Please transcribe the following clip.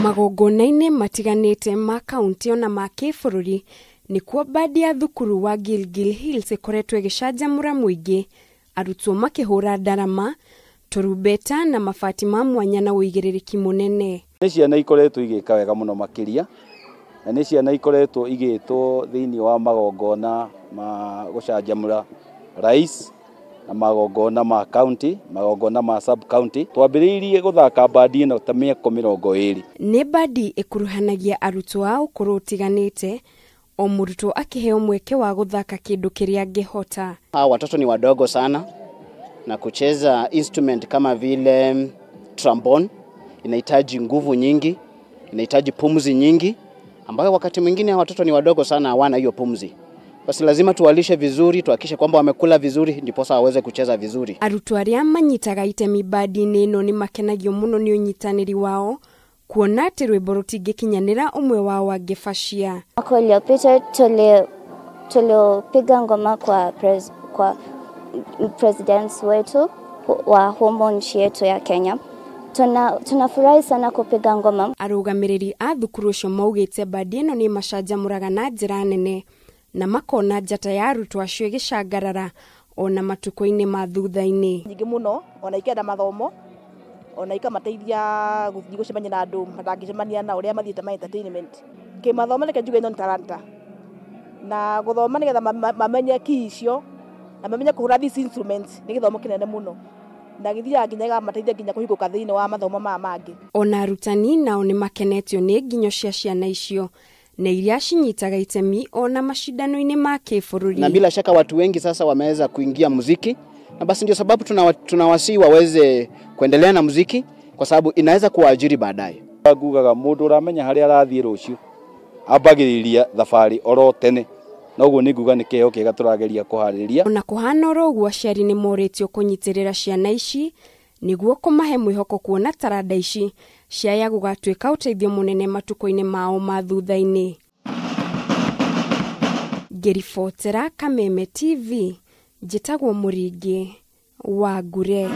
Magongona-inĩ matiganĩte ma kaunti ona ma kĩbũrũri nĩkuo bandi ya thukuru wa Gilgil Hills ĩkoretwo ĩgĩcanjamũra mũingĩ, arutwo makĩhũra ndarama, turumbeta na mabati ma mwanya na ũigĩrĩrĩki mũnene. Nĩ ciana ikoretwo igĩka wega mũno makĩria, na nĩ ciana ikoretwo igĩtwo thĩinĩ wa magongona ma gũcanjamũra rais na magongona ma county, magongona ma sub county. Twambĩrĩirie gũthaka bandi ĩno ta mĩaka 20. Nĩ bandi ĩkuruhanagia arutwo a ũkũrũ ũtiganĩte, o mũrutwo akĩheo mweke wa gũthaka kĩndũ kĩrĩa angĩhota. Hawa watoto ni wadogo sana na kucheza instrument kama vile trombone inahitaji nguvu nyingi, inahitaji pumzi nyingi, ambayo wakati mwingine watoto ni wadogo sana hawana hiyo pumzi. Basi lazima tuwalishe vizuri, tuhakikishe kwamba wamekula vizuri ndipo sasa waweze kucheza vizuri. Arutwo arĩa manyitaga itemi bandi-inĩ ĩno nĩ makenagio mũno nĩ ũnyitanĩri wao, kuona atĩ rwĩmbo rũtingĩkinyanĩra ũmwe wao angĩbacĩa. Mwaka uliopita tulipiga ngoma kwa presidents wetu wa humo nchi yetu ya Kenya. Tunafurahi sana kupiga ngoma. Arũgamĩrĩri a thukuru ũcio maugĩte bandi ĩno nĩ macanjamũraga na njĩra nene na makona njata ya arutwo acio ĩgĩcangarara ona matukũ-inĩ ma thutha-inĩ. Nyingĩ mũno ona ikenda mathomo ona ikamateithia gũthiĩ gũcemania na andũ matangĩcemania na ũrĩa mathiĩte ma entertainment. Kĩmathomo nĩkĩo njuge ĩno nĩ talanta na gũthoma nĩgetha mamenye ki icio na mamenye kũhũra these instruments nĩ gĩthomo kĩnene mũno na gĩthiaga nginya mateithia nginya kũhingũka thĩinĩ wa mathomo mangĩ. Ona arutani nao nĩ makenetio nĩ nginyo cia ciana icio na iria cinyitaga itemi ona mashindano-inĩ ma kĩbũrũri. Na bila shaka watu wengi sasa wameweza kuingia muziki, na basi ndio sababu tunawasihi waweze kuendelea na muziki kwa sababu inaweza kuwaajiri baadaye. Ngugaga mũndũ ũramenya harĩa arathiĩ rũciũ ambagĩrĩria thabarĩ oro tene. Noguo nĩ nguga nĩ kĩheo kĩega tũrageria kũharĩria. Ona kũhana oro ũguo aciari nĩ morĩtio kũnyitĩrĩra ciana ici nĩguo kũmahe mwĩhoko kuona taranda ici ciaya gũgatuĩka ũteithio mũnene matukũ-inĩ mao ma thutha-inĩ. Ngĩribotera Kameme TV, njĩtagwo Mũringi wa Ngure.